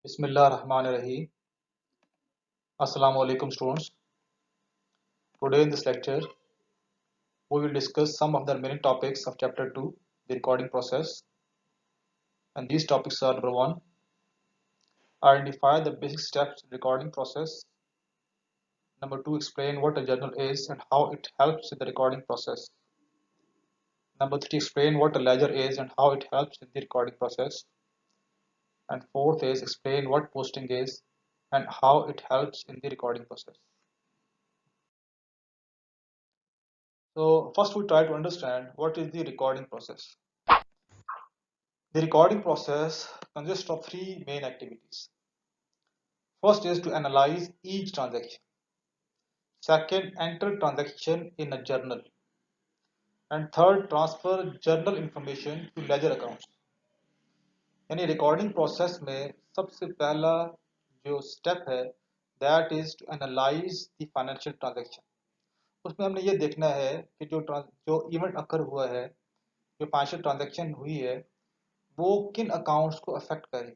Bismillahirrahmanirrahim. Assalamu alaikum students. Today in this lecture, we will discuss some of the main topics of chapter 2, the recording process. And these topics are: number 1, identify the basic steps in recording process. Number 2, explain what a journal is and how it helps in the recording process. Number 3, explain what a ledger is and how it helps in the recording process. And fourth is explain what posting is and how it helps in the recording process. So first we try to understand what is the recording process. The recording process consists of three main activities. First is to analyze each transaction. Second, enter transaction in a journal. And third, transfer journal information to ledger accounts. यानी recording process में सबसे पहला जो step है that is to analyse the financial transaction. उसमें हमने ये देखना है कि जो इवेंट अकर हुआ है, जो फाइनेंशियल ट्रांजैक्शन हुई है, वो किन अकाउंट्स को अफेक्ट करी.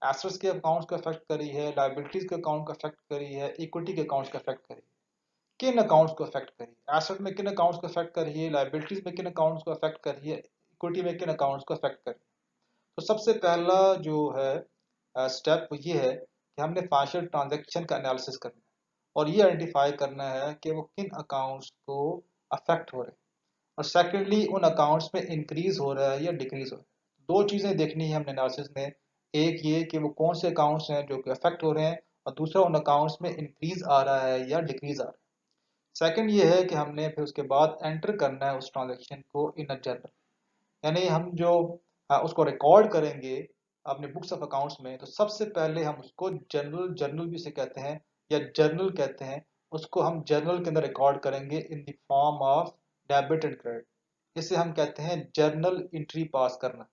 एसेट्स के अकाउंट्स को अफेक्ट करी है, लायबिलिटीज के अकाउंट को अफेक्ट करी है, इक्विटी के अकाउंट्स को अफेक्ट करी. किन अकाउंट्स को अफेक्ट करी, एसेट में किन अकाउंट्स को अफेक्ट करी है, लायबिलिटीज में किन अकाउंट्स को अफेक्ट करी है, इक्विटी में किन अकाउंट्स को अफेक्ट करी. तो सबसे पहला जो है स्टेप ये है कि हमने फाइनेंशियल ट्रांजैक्शन का एनालिसिस करना है और ये आइडेंटिफाई करना है कि वो किन अकाउंट्स को अफेक्ट हो रहे हैं, और सेकेंडली उन अकाउंट्स में इंक्रीज हो रहा है या डिक्रीज हो रहा है. दो चीजें देखनी है हमने एनालिसिस में. एक ये कि वो कौन से अकाउंट्स हैं जो कि अफेक्ट हो रहे हैं, और दूसरा उन अकाउंट्स में इंक्रीज आ रहा है या डिक्रीज आ रहा है. सेकंड ये है कि हमने फिर उसके बाद एंटर करना है उस ट्रांजैक्शन को इन अ जर्नल. यानी हम जो उसको रिकॉर्ड करेंगे अपने बुक्स ऑफ अकाउंट्स में, तो सबसे पहले हम उसको जर्नल जर्नल भी से कहते हैं या जर्नल कहते हैं, उसको हम जर्नल के अंदर रिकॉर्ड करेंगे in the form of debit and credit. इसे हम कहते हैं जर्नल एंट्री पास करना.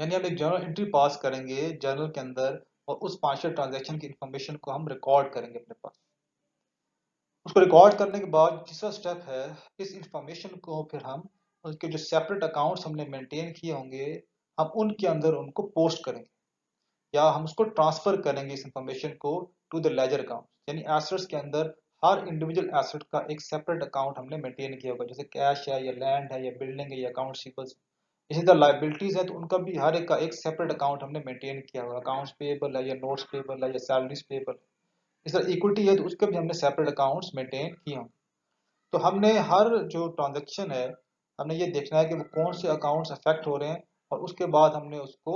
यानी हम एक जर्नल एंट्री पास करेंगे जर्नल के अंदर और उस फाइनेंशियल ट्रांजैक्शन की इंफॉर्मेशन को हम रिकॉर्ड करेंगे अपने पास. उसको रिकॉर्ड करने के बाद तीसरा स्टेप है, इस इंफॉर्मेशन को फिर हम उसके जो सेपरेट अकाउंट्स हमने मेंटेन किए होंगे, हम उनके अंदर उनको पोस्ट करेंगे या हम उसको ट्रांसफर करेंगे इस इंफॉर्मेशन को टू द लेजर अकाउंट. यानी एसेट्स के अंदर हर इंडिविजुअल एसेट का एक सेपरेट अकाउंट हमने मेंटेन किया होगा, जैसे कैश है या लैंड है या बिल्डिंग है या अकाउंट रिसीवेबल्स. इसी तरह लायबिलिटीज है तो उनका भी हर एक का एक सेपरेट अकाउंट हमने मेंटेन किया होगा, अकाउंट्स पेएबल है या नोट्स पेएबल है या सैलरीज पेएबल. इस तरह इक्विटी है तो उसके भी हमने सेपरेट अकाउंट्स मेंटेन किए होंगे. तो हमने हर जो ट्रांजैक्शन है हमने ये देखना है कि वो कौन से अकाउंट्स अफेक्ट हो रहे हैं, और उसके बाद हमने उसको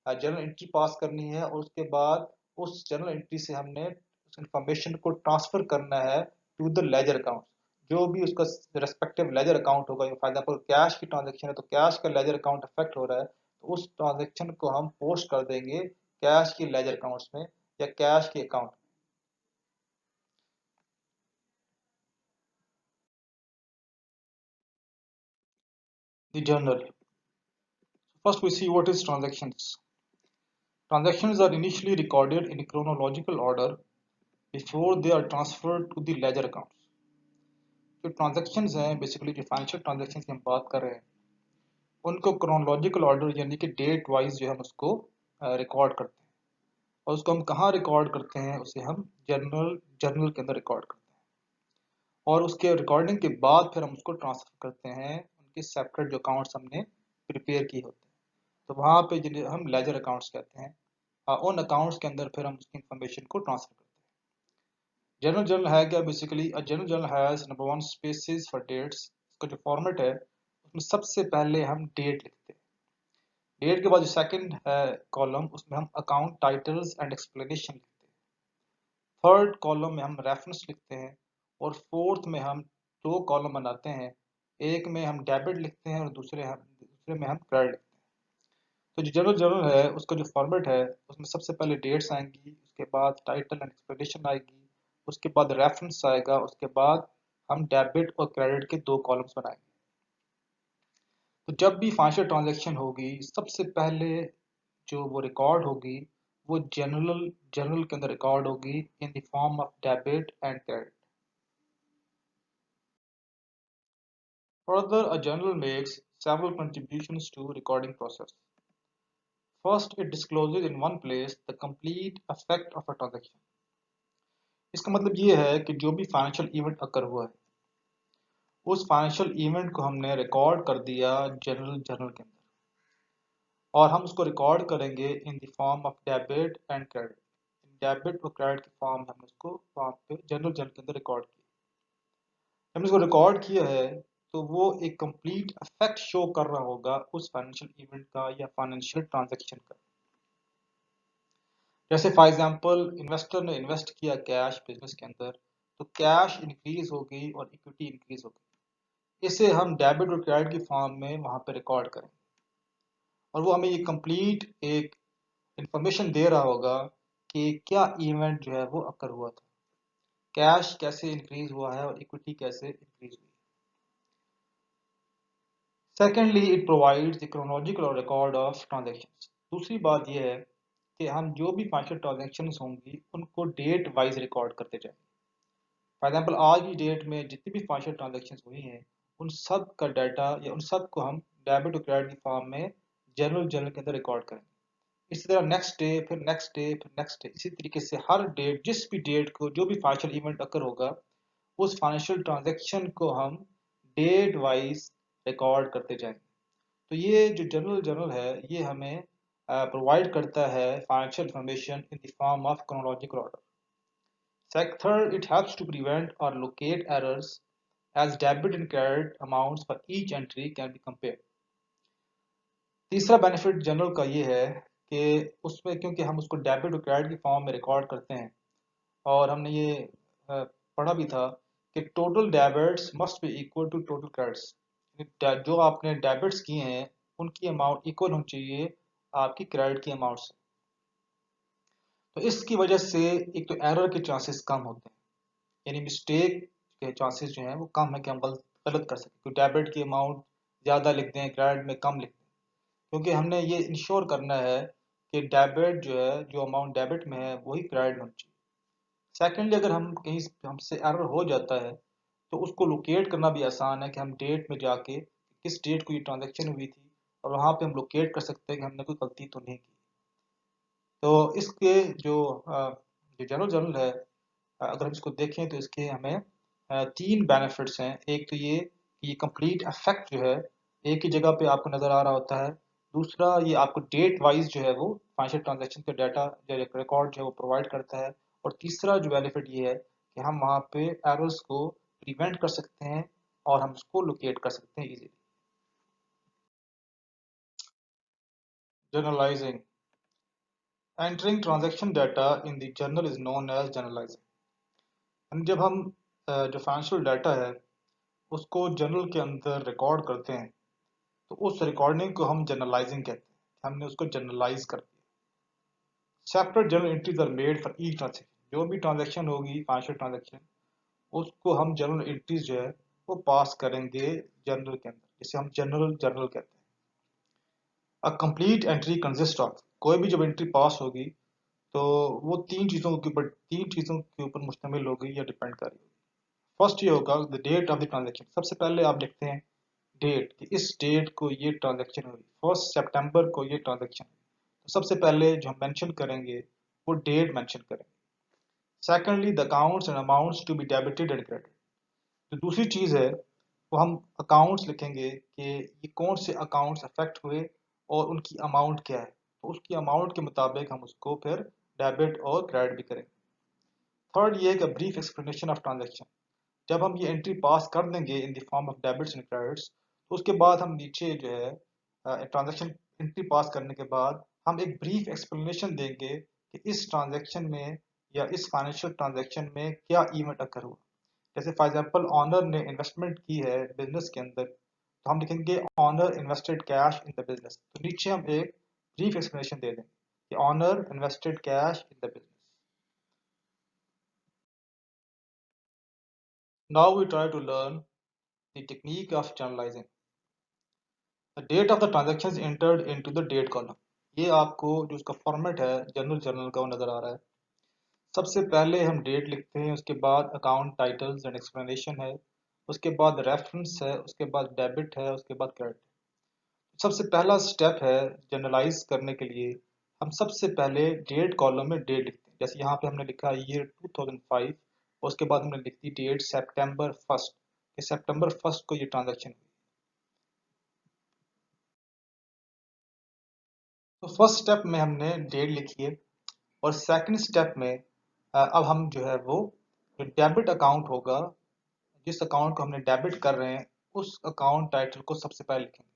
जर्नल एंट्री पास करनी है, और उसके बाद उस जर्नल एंट्री से हमने उस इंफॉर्मेशन को ट्रांसफर करना है टू द लेजर अकाउंट. जो भी उसका रेस्पेक्टिव लेजर अकाउंट होगा, फॉर एग्जाम्पल कैश की ट्रांजेक्शन है तो कैश का लेजर अकाउंट अफेक्ट हो रहा है, तो उस ट्रांजेक्शन को हम पोस्ट कर देंगे कैश की लेजर अकाउंट्स में या कैश के account. The journal. First we see what is transactions. Transactions are initially recorded in chronological order before they are transferred to the ledger accounts. जो transactions हैं basically जो financial transactions की हम बात कर रहे हैं उनको chronological order यानी कि date wise जो हम उसको रिकॉर्ड करते हैं, और उसको हम कहाँ रिकॉर्ड करते हैं, उसे हम जर्नल के अंदर रिकॉर्ड करते हैं, और उसके रिकॉर्डिंग के बाद फिर हम उसको ट्रांसफर करते हैं उनके सेपरेट जो अकाउंट्स हमने प्रिपेयर किए होते हैं. तो वहाँ पे जिन्हें हम लेजर अकाउंट्स कहते हैं, उन अकाउंट्स के अंदर फिर हम उसकी इंफॉर्मेशन को ट्रांसफर करते हैं. जनरल जर्नल है क्या, basically a general journal has number one spaces for dates. इसका जो फॉर्मेट है उसमें सबसे पहले हम डेट लिखते हैं. डेट के बाद जो सेकंड है कॉलम, उसमें हम अकाउंट टाइटल्स एंड एक्सप्लेनेशन लिखते हैं. थर्ड कॉलम में हम रेफरेंस लिखते हैं, और फोर्थ में हम दो कॉलम बनाते हैं, एक में हम डेबिट लिखते हैं और दूसरे में हम क्रेडिट लिखते हैं. तो जो जनरल जर्नल है उसका जो फॉर्मेट है उसमें सबसे पहले डेट्स आएंगी, उसके बाद टाइटल एंड एक्सप्लेनेशन आएगी, उसके बाद रेफरेंस आएगा, उसके बाद हम डेबिट और क्रेडिट के दो कॉलम्स बनाएंगे. तो जब भी फाइनेंशियल ट्रांजैक्शन होगी सबसे पहले जो वो रिकॉर्ड होगी वो जर्नल के अंदर रिकॉर्ड होगी in the form of debit and credit. Further, a journal makes several contributions to recording process. First, it discloses in one place the complete effect of a transaction. इसका मतलब ये है कि जो भी फाइनेंशियल इवेंट अकर हुआ है उस फाइनेंशियल इवेंट को हमने रिकॉर्ड कर दिया जनरल जर्नल के अंदर, और हम उसको रिकॉर्ड करेंगे in the form of debit and credit. Debit और क्रेडिट के फॉर्म में हमने उसको वहाँ पे जनरल जर्नल के अंदर रिकॉर्ड किया। हमने उसको रिकॉर्ड किया है तो वो एक कंप्लीट इफेक्ट शो कर रहा होगा उस फाइनेंशियल इवेंट का या फाइनेंशियल ट्रांजैक्शन का। जैसे फॉर एग्जांपल इन्वेस्टर ने इन्वेस्ट किया कैश बिजनेस के अंदर, तो कैश इंक्रीज हो गई और इक्विटी इंक्रीज हो गई। इसे हम डेबिट और क्रेडिट की फॉर्म में वहां पे रिकॉर्ड करेंगे, और वो हमें ये कंप्लीट एक इंफॉर्मेशन दे रहा होगा कि क्या इवेंट जो है वो अकर हुआ था, कैश कैसे इंक्रीज हुआ है और इक्विटी कैसे इंक्रीज हुई। Secondly, it provides the chronological record of transactions. दूसरी बात यह है कि हम जो भी फाइनेंशियल ट्रांजैक्शंस होंगी उनको डेट वाइज रिकॉर्ड करते जाएं। फॉर एग्जाम्पल आज की डेट में जितनी भी फाइनेंशियल ट्रांजैक्शंस हुई हैं उन सब का डाटा या उन सब को हम डेबिट और क्रेडिट की फॉर्म में जनरल जर्नल के अंदर रिकॉर्ड करेंगे। इसी तरह नेक्स्ट डे, फिर नेक्स्ट डे, फिर नेक्स्ट डे, इसी तरीके से हर डेट, जिस भी डेट को जो भी फाइनेंशियल इवेंट अकर होगा उस फाइनेंशियल ट्रांजैक्शन को हम डेट वाइज रिकॉर्ड करते जाएंगे। तो ये जो जनरल जर्नल है ये हमें प्रोवाइड करता है financial information in the form of chronological order. Third, it helps to prevent or locate errors as debit and credit amounts for each entry can be compared. तीसरा बेनिफिट जनरल का ये है कि उसमें क्योंकि हम उसको डेबिट और क्रेडिट की फॉर्म में रिकॉर्ड करते हैं, और हमने ये पढ़ा भी था कि total debits must be equal to total credits. जो आपने डेबिट्स किए हैं उनकी अमाउंट इक्वल होनी चाहिए आपकी क्रेडिट की अमाउंट से। तो इसकी वजह से एक तो एरर के चांसेस कम होते हैं, यानी मिस्टेक के चांसेस जो हैं वो कम है कि हम गलत कर सकें। तो डेबिट की अमाउंट ज़्यादा लिख दें, क्रेडिट में कम लिख दें, क्योंकि हमने ये इंश्योर करना है कि डेबिट जो है, जो अमाउंट डेबिट में है वही क्रेडिट में होनी चाहिए। सेकेंडली, अगर हम कहीं हमसे एरर हो जाता है तो उसको लोकेट करना भी आसान है कि हम डेट में जाके किस डेट को ये ट्रांजेक्शन हुई थी, और वहाँ पे हम लोकेट कर सकते हैं कि हमने कोई गलती तो नहीं की। तो इसके जो जनरल जर्नल है, अगर हम इसको देखें तो इसके हमें तीन बेनिफिट्स हैं। एक तो ये कि ये कंप्लीट इफेक्ट जो है एक ही जगह पे आपको नज़र आ रहा होता है। दूसरा, ये आपको डेट वाइज जो है वो फाइनेंशियल ट्रांजैक्शन का डाटा जो रिकॉर्ड जो है वो प्रोवाइड करता है। और तीसरा जो बेनिफिट ये है कि हम वहाँ पे एरर्स को प्रिवेंट कर सकते हैं और हम उसको लोकेट कर सकते हैं easily. Journalising, entering transaction data in the journal is known as journalising. जब हम जो फाइनेंशियल डाटा है उसको जर्नल के अंदर रिकॉर्ड करते हैं तो उस रिकॉर्डिंग को हम जर्नलाइजिंग कहते हैं। हमने उसको जर्नलाइज कर दिया। Separate journal entries are made for each transaction. जो भी ट्रांजेक्शन होगी फाइनेंशियल ट्रांजेक्शन, उसको हम जर्नल एंट्रीज जो है वो पास करेंगे जर्नल के अंदर, जिसे हम जनरल जर्नल कहते हैं। A complete entry consist of, कोई भी जब एंट्री पास होगी तो वो तीन चीज़ों के ऊपर मुश्तमिल होगी या डिपेंड कर रही होगी। फर्स्ट ये होगा the date of the transaction. सबसे पहले आप लिखते हैं डेट, कि इस डेट को ये ट्रांजेक्शन हुई, 1 सितंबर को ये ट्रांजेक्शन हुई। तो सबसे पहले जो हम मेंशन करेंगे वो डेट मेंशन करेंगे। Secondly, the accounts and amounts to be debited and credited. जो दूसरी चीज़ है वो हम अकाउंट्स लिखेंगे कि ये कौन से अकाउंट्स अफेक्ट हुए और उनकी अमाउंट क्या है, तो उसकी अमाउंट के मुताबिक हम उसको फिर डेबिट और क्रेडिट भी करेंगे। थर्ड ये है कि ब्रीफ एक्सप्लेनेशन ऑफ ट्रांजेक्शन। जब हम ये एंट्री पास कर देंगे in the form of debits and credits, तो उसके बाद हम नीचे जो है ट्रांजैक्शन एंट्री पास करने के बाद हम एक ब्रीफ एक्सप्लेनेशन देंगे कि इस ट्रांजैक्शन में या इस फाइनेंशियल ट्रांजैक्शन में क्या इवेंट अकर हुआ। जैसे फॉर एग्जांपल ऑनर ने इन्वेस्टमेंट की है बिजनेस के अंदर, तो हम लिखेंगे owner invested cash in the business. तो नीचे हम एक ब्रीफ एक्सप्लेनेशन दे देंगे कि owner invested cash in the business. Now we try to learn the technique of journalising. The date of the transaction entered into the date column. ये आपको जो उसका फॉर्मेट है जनरल जर्नल का वो नजर आ रहा है। सबसे पहले हम डेट लिखते हैं, उसके बाद अकाउंट टाइटल्स एंड एक्सप्लेनेशन है, उसके बाद रेफरेंस है, उसके बाद डेबिट है, उसके बाद क्रेडिट। सबसे पहला स्टेप है जनरलाइज करने के लिए, हम सबसे पहले डेट कॉलम में डेट लिखते हैं। जैसे यहाँ पे हमने लिखा ईयर 2005, उसके बाद हमने लिख दी डेट सितंबर 1 कि सितंबर 1 को ये ट्रांजैक्शन हुई। तो फर्स्ट स्टेप में हमने डेट लिखी है, और सेकंड स्टेप में अब हम जो है वो जो डेबिट अकाउंट होगा, जिस अकाउंट को हमने डेबिट कर रहे हैं, उस अकाउंट टाइटल को सबसे पहले लिखेंगे।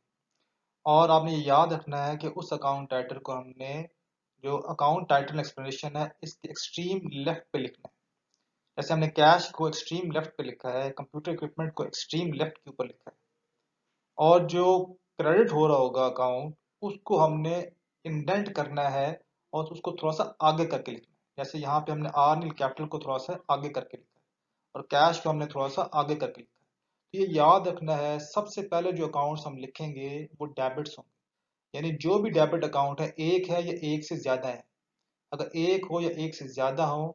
और आपने ये याद रखना है कि उस अकाउंट टाइटल को हमने, जो अकाउंट टाइटल एक्सप्लेनेशन है, इसके एक्सट्रीम लेफ्ट पे लिखना है। जैसे हमने कैश को एक्सट्रीम लेफ्ट पे लिखा है, कंप्यूटर इक्विपमेंट को एक्सट्रीम लेफ्ट के ऊपर लिखा है, और जो क्रेडिट हो रहा होगा अकाउंट, उसको हमने इंडेंट करना है और उसको थोड़ा सा आगे करके लिखना है। जैसे यहाँ पे हमने आर नील कैपिटल को थोड़ा सा आगे करके लिखा है, और कैश को हमने थोड़ा सा आगे करके लिखा है। तो ये याद रखना है, सबसे पहले जो अकाउंट्स हम लिखेंगे वो डेबिट्स होंगे। यानी जो भी डेबिट अकाउंट है, एक है या एक से ज्यादा है, अगर एक हो या एक से ज्यादा हो,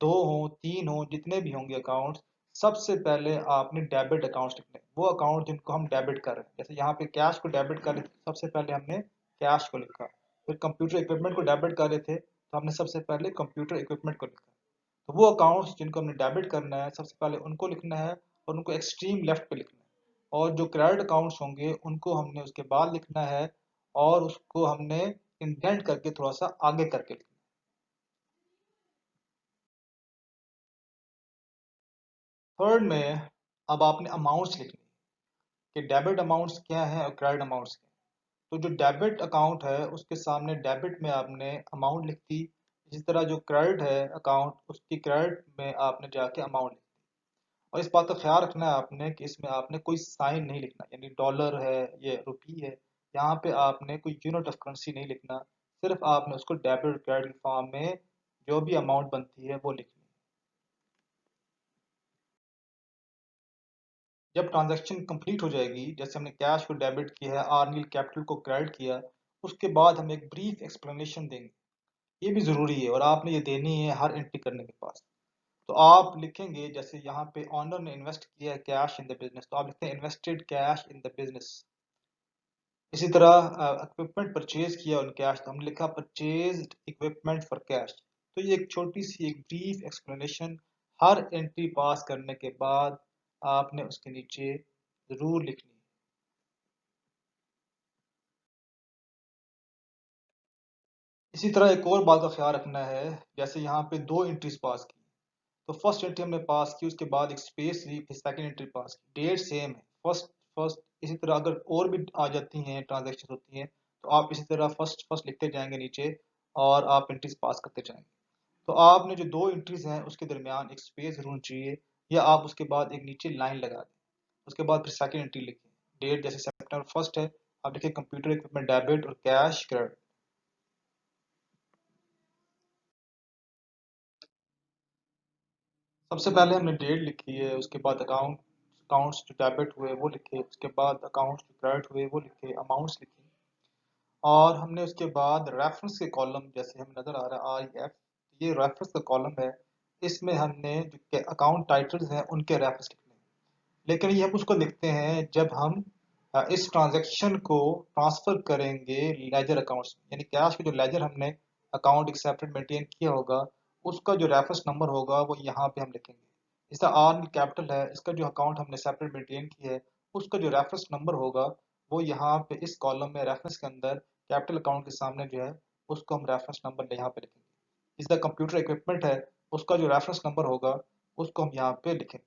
दो हो, तीन हो, जितने भी होंगे अकाउंट, सबसे पहले आपने डेबिट अकाउंट लिखने, वो अकाउंट जिनको हम डेबिट कर रहे हैं। जैसे यहाँ पे कैश को डेबिट कर रहे थे, सबसे पहले हमने कैश को लिखा। फिर कंप्यूटर इक्विपमेंट को डेबिट कर रहे थे, तो हमने सबसे पहले कंप्यूटर इक्विपमेंट को लिखा। तो वो अकाउंट्स जिनको हमने डेबिट करना है, सबसे पहले उनको लिखना है, और उनको एक्सट्रीम लेफ्ट पे लिखना है। और जो क्रेडिट अकाउंट्स होंगे उनको हमने उसके बाद लिखना है, और उसको हमने इंडेंट करके थोड़ा सा आगे करके लिखना है। थर्ड में अब आपने अमाउंट्स लिखनी है कि डेबिट अमाउंट्स क्या है और क्रेडिट अमाउंट्स क्या है। तो जो डेबिट अकाउंट है उसके सामने डेबिट में आपने अमाउंट लिख दी, इसी तरह जो क्रेडिट है अकाउंट, उसकी क्रेडिट में आपने जाके अमाउंट लिख दी। और इस बात का ख्याल रखना है आपने कि इसमें आपने कोई साइन नहीं लिखना, यानी डॉलर है, ये रुपी है, यहाँ पे आपने कोई यूनिट ऑफ करेंसी नहीं लिखना। सिर्फ आपने उसको डेबिट क्रेडिट फॉर्म में जो भी अमाउंट बनती है वो लिखनी है। जब ट्रांजैक्शन कंप्लीट हो जाएगी, जैसे हमने कैश को डेबिट किया है, आर्निल कैपिटल को क्रेडिट किया, उसके बाद हम एक ब्रीफ एक्सप्लेनेशन देंगे। ये भी ज़रूरी है, और आपने ये देनी है हर एंट्री करने के पास। तो आप लिखेंगे, जैसे यहाँ पे ऑनर ने इन्वेस्ट किया है कैश इन द बिजनेस, तो आप लिखते हैं invested cash in the business. इसी तरह इक्विपमेंट परचेज किया उन कैश, तो हमने लिखा परचेज्ड इक्विपमेंट फॉर कैश। तो ये एक छोटी सी एक ब्रीफ एक्सप्लेनेशन हर एंट्री पास करने के बाद आपने उसके नीचे ज़रूर लिखनी है। इसी तरह एक और बात का ख्याल रखना है, जैसे यहाँ पे दो एंट्रीज पास की, तो फर्स्ट एंट्री हमने पास की, उसके बाद एक स्पेस ली, फिर सेकंड एंट्री पास की, डेट सेम है, फर्स्ट फर्स्ट। इसी तरह अगर और भी आ जाती हैं, ट्रांजेक्शन होती हैं, तो आप इसी तरह फर्स्ट फर्स्ट लिखते जाएंगे नीचे, और आप एंट्रीज पास करते जाएंगे। तो आपने जो दो एंट्रीज हैं उसके दरमियान एक स्पेस जरूर चाहिए, या आप उसके बाद एक नीचे लाइन लगा दें। उसके बाद फिर सेकंड एंट्री लिखें, डेट जैसे सितंबर 1 है, आप लिखें कंप्यूटर इक्विपमेंट डेबिट और कैश क्रेडिट। सबसे पहले हमने डेट लिखी है, उसके बाद अकाउंट्स जो डेबिट हुए वो लिखे, उसके बाद अकाउंट्स जो क्रेडिट हुए वो लिखे, अमाउंट्स लिखे, और हमने उसके बाद रेफरेंस के कॉलम, जैसे हमें नज़र आ रहा है REF, ये रेफरेंस का कॉलम है। इसमें हमने जो अकाउंट टाइटल्स हैं उनके रेफरेंस लिखने हैं। लेकिन ये हम उसको लिखते हैं जब हम इस ट्रांजैक्शन को ट्रांसफर करेंगे लेजर अकाउंट्स में, यानी कैश के जो लेजर हमने अकाउंट एक सेपरेट मेंटेन किया होगा, उसका जो रेफरेंस नंबर होगा वो यहाँ पे हम लिखेंगे। जैसा आर कैपिटल है, इसका जो अकाउंट हमने सेपरेट मेंटेन किया है, उसका जो रेफरेंस नंबर होगा वो यहाँ पे इस कॉलम में रेफरेंस के अंदर कैपिटल अकाउंट के सामने जो है, उसको हम रेफरेंस नंबर यहाँ पे लिखेंगे। इसका कंप्यूटर इक्विपमेंट है, उसका जो रेफरेंस नंबर होगा उसको हम यहाँ पे लिखेंगे।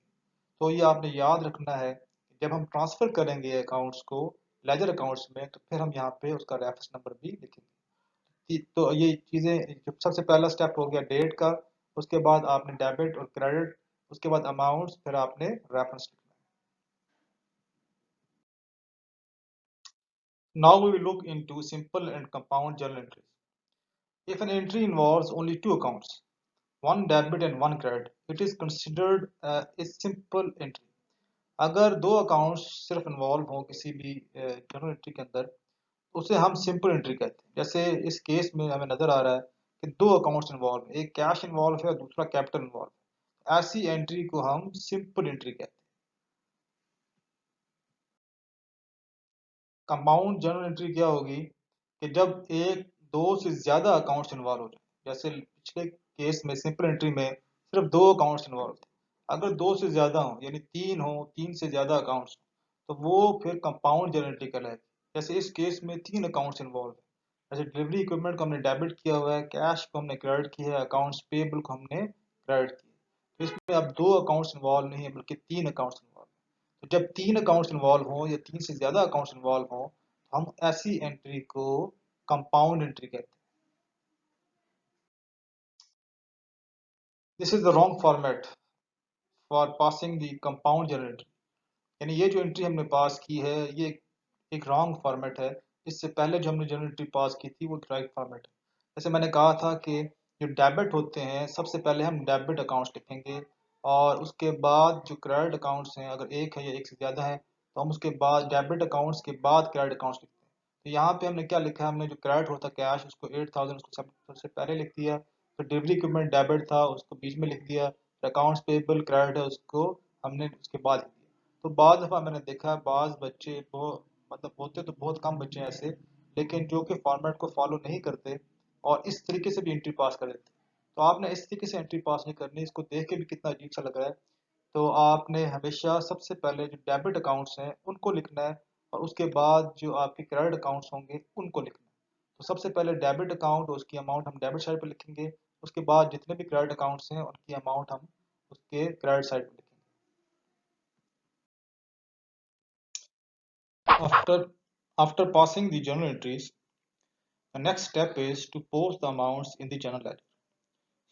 तो ये आपने याद रखना है कि जब हम ट्रांसफर करेंगे अकाउंट्स को लेजर अकाउंट्स में, तो फिर हम यहाँ पे उसका रेफरेंस नंबर भी लिखेंगे। तो ये चीज़ें, जो सबसे पहला स्टेप हो गया डेट का, उसके बाद आपने डेबिट और क्रेडिट, उसके बाद अमाउंट्स, फिर आपने रेफरेंस लिखना है। Now we will look into simple and compound journal entries. If an entry involves only two accounts, one debit and one credit, it is considered a simple entry. अगर दो accounts सिर्फ involve हो किसी भी journal entry के अंदर, उसे हम सिंपल एंट्री कहते हैं। जैसे इस केस में हमें नजर आ रहा है कि दो अकाउंट्स इन्वॉल्व, एक कैश इन्वॉल्व है और दूसरा कैपिटल इन्वॉल्व है, ऐसी एंट्री को हम सिंपल एंट्री कहते हैं। कंपाउंड जर्नल एंट्री क्या होगी कि जब एक दो से ज्यादा अकाउंट्स इन्वॉल्व हो जाए, जैसे पिछले केस में सिंपल एंट्री में सिर्फ दो अकाउंट्स इन्वॉल्व थे, अगर दो से ज्यादा हो यानी तीन हो, तीन से ज्यादा अकाउंट्स, तो वो फिर कंपाउंड जर्नल एंट्री कहलाएगी। जैसे इस केस में तीन अकाउंट्स इन्वॉल्व है, जैसे डिलीवरी इक्विपमेंट को हमने डेबिट किया हुआ है, कैश को हमने क्रेडिट किया है, अकाउंट्स पेबल को हमने क्रेडिट किया है। तो इसमें अब दो अकाउंट्स इन्वॉल्व नहीं है बल्कि तीन अकाउंट्स इन्वॉल्व है। तो जब तीन अकाउंट्स इन्वॉल्व हो या तीन से ज्यादा अकाउंट्स इन्वॉल्व हो, तो हम ऐसी एंट्री को कंपाउंड एंट्री कहते हैं। This is the wrong format for passing the compound journal entry. यानी ये जो एंट्री हमने पास की है ये एक रॉन्ग फॉर्मेट है। इससे पहले जो हमने जर्नल एंट्री पास की थी वो राइट फॉर्मेट है। जैसे मैंने कहा था कि जो डेबिट होते हैं सबसे पहले हम डेबिट अकाउंट्स लिखेंगे, और उसके बाद जो क्रेडिट अकाउंट्स हैं अगर एक है या एक से ज़्यादा है तो हम उसके बाद डेबिट अकाउंट्स के बाद क्रेडिट अकाउंट्स लिखते हैं। तो यहाँ पे हमने क्या लिखा है, हमने जो क्रेडिट होता है कैश उसको 8,000 उसको सबसे पहले लिख दिया, फिर डिलीवरी इक्विपमेंट डेबिट था उसको बीच में लिख दिया, अकाउंट्स पेबल क्रेडिट है उसको हमने उसके बाद लिख दिया। तो बाद दफ़ा मैंने देखा है बाज़ बच्चे बहुत मतलब होते तो बहुत कम बच्चे हैं ऐसे, लेकिन जो कि फॉर्मेट को फॉलो नहीं करते और इस तरीके से भी एंट्री पास कर देते। तो आपने इस तरीके से एंट्री पास नहीं करनी, इसको देख के भी कितना अजीब सा लग रहा है। तो आपने हमेशा सबसे पहले जो डेबिट अकाउंट्स हैं उनको लिखना है, और उसके बाद जो आपके क्रेडिट अकाउंट्स होंगे उनको लिखना है। तो सबसे पहले डेबिट अकाउंट और उसकी अमाउंट हम डेबिट साइड पर लिखेंगे, उसके बाद जितने भी क्रेडिट अकाउंट्स हैं उनकी अमाउंट हम उसके क्रेडिट साइड पर लिखेंगे। After passing the journal entries, the next step is to post the amounts in the journal ledger.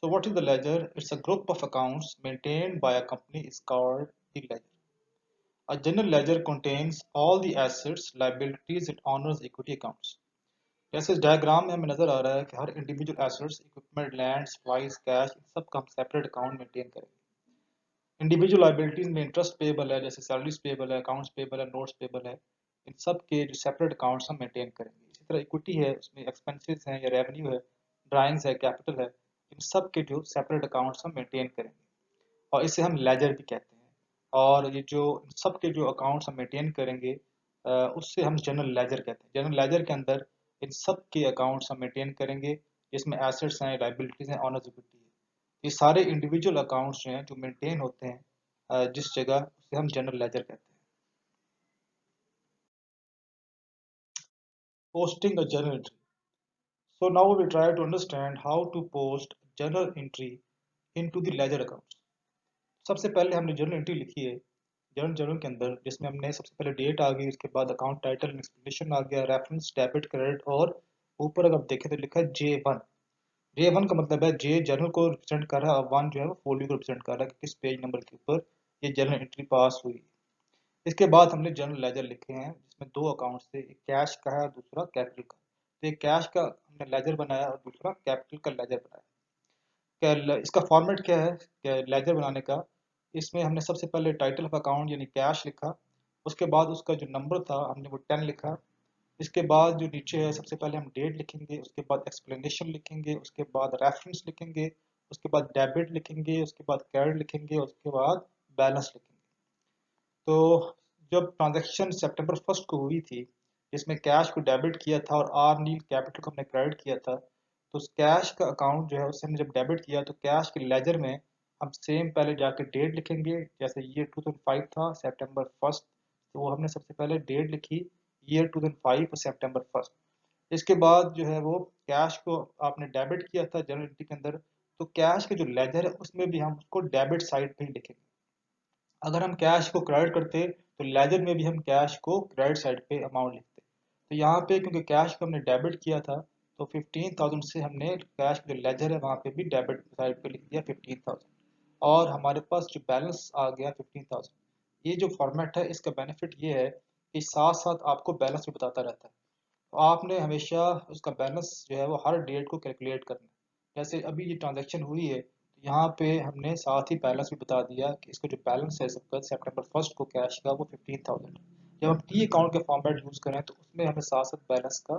So what is the ledger? It's a group of accounts maintained by a company is called the ledger. A general ledger contains all the assets, liabilities and owners equity accounts. जैसे इस diagram में हमें नजर आ रहा है कि हर individual assets, equipment, land, supplies, cash, इन सब का हम सेपरेट अकाउंट मेंटेन करेंगे। इंडिविजुअल लाइबिलिटीज में इंटरेस्ट पेबल है, जैसे सैलरीज पेबल है, अकाउंट्स पेबल है, नोट्स पेबल है, इन सब के जो सेपरेट अकाउंट्स हम मेंटेन करेंगे। इसी तरह इक्विटी है, उसमें एक्सपेंसेस हैं या रेवेन्यू है, ड्राइंग्स है, कैपिटल है, इन सब के जो सेपरेट अकाउंट्स हम मेंटेन करेंगे, और इसे हम लेजर भी कहते हैं। और ये जो सब के जो अकाउंट्स हम मेंटेन करेंगे उससे हम जनरल लेजर कहते हैं। जनरल लेजर के अंदर इन सब के अकाउंट्स हम मेंटेन करेंगे, जिसमें एसेट्स हैं, लाइबिलिटीज हैं, ऑनर्स इक्विटी है। ये सारे इंडिविजुअल अकाउंट्स जो हैं जो मेंटेन होते हैं जिस जगह, उसे हम जनरल लेजर कहते हैं। Posting a journal entry. So now we try to understand how to post journal entry into the ledger accounts. सबसे पहले हमने जर्नल एंट्री लिखी है जर्नल के अंदर, जिसमें हमने सबसे पहले डेट आ गई, उसके बाद अकाउंट टाइटल एक्सप्लेनेशन आ गया, रेफरेंस, डेबिट, क्रेडिट, और ऊपर अगर आप देखें तो लिखा है J1। J1 का मतलब है जे जर्नल को रिप्रेजेंट कर रहा है और वन जो है वो फोल्डियो को रिप्रेजेंट कर रहा है कि किस पेज नंबर के ऊपर ये जर्नल एंट्री पास हुई। इसके बाद हमने जनरल लेजर लिखे हैं जिसमें दो अकाउंट्स थे, एक कैश का है और दूसरा कैपिटल का। तो एक कैश का हमने लेजर बनाया और दूसरा कैपिटल का लेजर बनाया। इसका फॉर्मेट क्या है लेजर बनाने का? इसमें हमने सबसे पहले टाइटल ऑफ अकाउंट यानी कैश लिखा, उसके बाद उसका जो नंबर था हमने वो 10 लिखा। इसके बाद जो नीचे है सबसे पहले हम डेट लिखेंगे, उसके बाद एक्सप्लेनेशन लिखेंगे, उसके बाद रेफरेंस लिखेंगे, उसके बाद डेबिट लिखेंगे, उसके बाद क्रेडिट लिखेंगे, उसके बाद बैलेंस लिखेंगे। तो जब ट्रांजैक्शन सितंबर 1 को हुई थी, जिसमें कैश को डेबिट किया था और आर नील कैपिटल को हमने क्रेडिट किया था, तो उस कैश का अकाउंट जो है उसे हमने जब डेबिट किया तो कैश के लेजर में हम सेम पहले जाके डेट लिखेंगे, जैसे ईयर 2005 था सितंबर 1, तो वो हमने सबसे पहले डेट लिखी ईयर 2005 और सितंबर 1। इसके बाद जो है वो कैश को आपने डेबिट किया था जनरल एंट्री के अंदर, तो कैश के जो लेजर है उसमें भी हम उसको डेबिट साइड पे ही लिखेंगे। अगर हम कैश को क्रेडिट करते तो लेजर में भी हम कैश को क्रेडिट साइड पे अमाउंट लिखते। तो यहाँ पे क्योंकि कैश को हमने डेबिट किया था तो 15,000 से हमने कैश जो लेजर है वहाँ पे भी डेबिट साइड पे लिख दिया 15,000, और हमारे पास जो बैलेंस आ गया 15,000। ये जो फॉर्मेट है इसका बेनिफिट ये है कि साथ साथ आपको बैलेंस भी बताता रहता है। तो आपने हमेशा उसका बैलेंस जो है वो हर डेट को कैलकुलेट करना है। जैसे अभी ये ट्रांजैक्शन हुई है तो यहाँ पे हमने साथ ही बैलेंस भी बता दिया कि इसका जो बैलेंस है सबका सितंबर 1 को कैश का वो 15,000। जब हम टी अकाउंट के फॉर्मेट यूज़ करें तो उसमें हमें साथ साथ बैलेंस का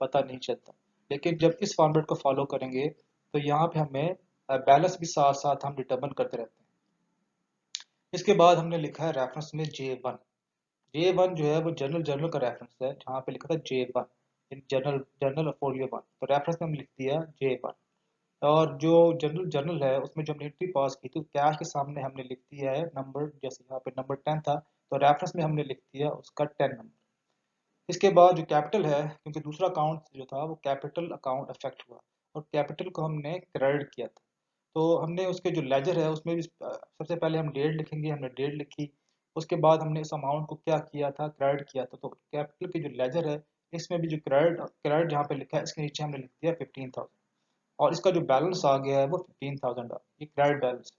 पता नहीं चलता, लेकिन जब इस फॉर्मेट को फॉलो करेंगे तो यहाँ पे हमें बैलेंस भी साथ साथ हम डिटर्मन करते रहते हैं। इसके बाद हमने लिखा है रेफरेंस में J1। J1 जो है वो जर्नल का रेफरेंस है, जहाँ पे लिखा था J1 इन जर्नल जर्नल फोलियो 1, तो रेफरेंस में हमने लिख दिया J1। और जो जर्नल जर्नल है उसमें जो हमने एंट्री पास की थी कैश के सामने हमने लिख दिया है नंबर, जैसे यहाँ पे नंबर 10 था तो रेफरेंस में हमने लिख दिया उसका 10 नंबर। इसके बाद जो कैपिटल है, क्योंकि दूसरा अकाउंट जो था वो कैपिटल अकाउंट अफेक्ट हुआ और कैपिटल को हमने क्रेडिट किया था, तो हमने उसके जो लेजर है उसमें भी सबसे पहले हम डेट लिखेंगे, हमने डेट लिखी। उसके बाद हमने इस अमाउंट को क्या किया था, क्रेडिट किया था, तो कैपिटल की जो लेजर है इसमें भी जो क्रेडिट क्रेडिट जहाँ पे लिखा है इसके नीचे हमने लिख दिया 15,000, और इसका जो बैलेंस आ गया है वो 15,000 ये क्रेडिट बैलेंस।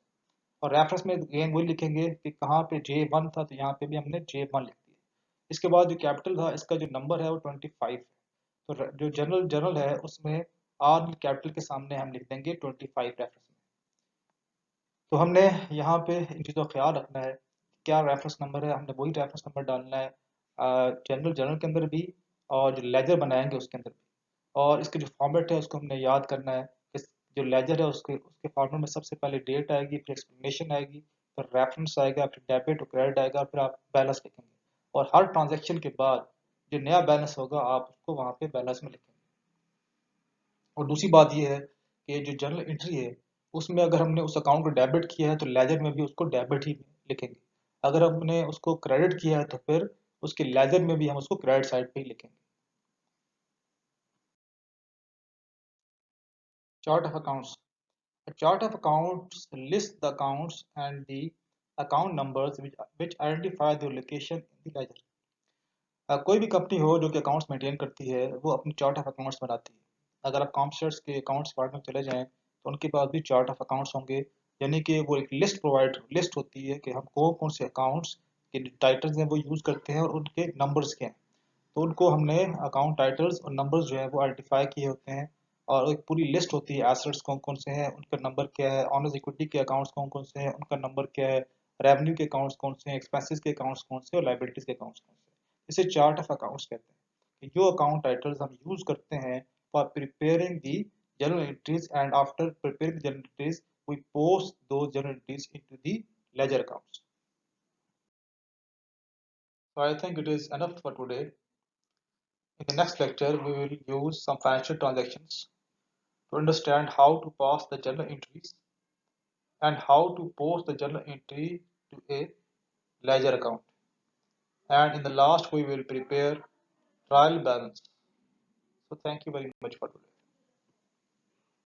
और रेफरेंस में अगेन वही लिखेंगे कि कहाँ पे J1 था, तो यहाँ पे भी हमने J1 लिख दिया। इसके बाद जो कैपिटल था इसका जो नंबर है वो 25 है, तो जो जनरल जनरल है उसमें आर कैपिटल के सामने हम लिख देंगे 25 रेफरेंस में। तो हमने यहाँ पे इन चीज़ों का ख्याल रखना है, क्या रेफरेंस नंबर है हमने वही रेफरेंस नंबर डालना है जनरल जनरल के अंदर भी, और जो लेजर बनाएंगे उसके अंदर भी। और इसके जो फॉर्मेट है उसको हमने याद करना है कि जो लेजर है उसके उसके फॉर्मेट में सबसे पहले डेट आएगी, फिर एक्सप्लेनेशन आएगी, फिर रेफरेंस आएगा, फिर डेबिट और क्रेडिट आएगा, फिर आप बैलेंस लिखेंगे। और हर ट्रांजेक्शन के बाद जो नया बैलेंस होगा आप उसको वहाँ पे बैलेंस में लिखेंगे। और दूसरी बात ये है कि जो जर्नल एंट्री है उसमें अगर हमने उस अकाउंट को डेबिट किया है तो लेजर में भी उसको डेबिट ही लिखेंगे, अगर हमने उसको क्रेडिट किया है तो फिर उसके लेजर में भी हम उसको क्रेडिट साइड पे ही लिखेंगे। Chart of accounts. A chart of accounts lists the accounts and the account numbers which identify their location in the ledger. कोई भी कंपनी हो जो कि अकाउंट्स मेंटेन करती है वो अपनी चार्ट ऑफ अकाउंट्स बनाती है। अगर आप कॉम्प्यूटर्स के अकाउंट्स डिपार्टमेंट में चले जाएं तो उनके पास भी चार्ट ऑफ अकाउंट्स होंगे, यानी कि वो एक लिस्ट होती है कि हम कौन कौन से अकाउंट्स के टाइटल्स हैं वो यूज़ करते हैं और उनके नंबर्स क्या हैं। तो उनको हमने अकाउंट टाइटल्स और नंबर्स जो है वो आइडेंटिफाई किए होते हैं, और एक पूरी लिस्ट होती है एसेट्स कौन कौन से हैं उनका नंबर क्या है, ऑनर्स इक्विटी के अकाउंट्स कौन कौन से हैं उनका नंबर क्या है, रेवेन्यू के अकाउंट्स कौन से हैं, एक्सपेंसेस के अकाउंट्स कौन से और लाइबिलिटीज के अकाउंट्स कौन से हैं। इसे चार्ट ऑफ अकाउंट्स कहते हैं कि जो अकाउंट टाइटल्स हम यूज करते हैं for preparing the general entries, and after preparing general entries we post those journal entries into the ledger accounts. So I think it is enough for today. In the next lecture, we will use some financial transactions to understand how to pass the journal entries and how to post the journal entry to a ledger account. And in the last, we will prepare trial balance. So thank you very much for today.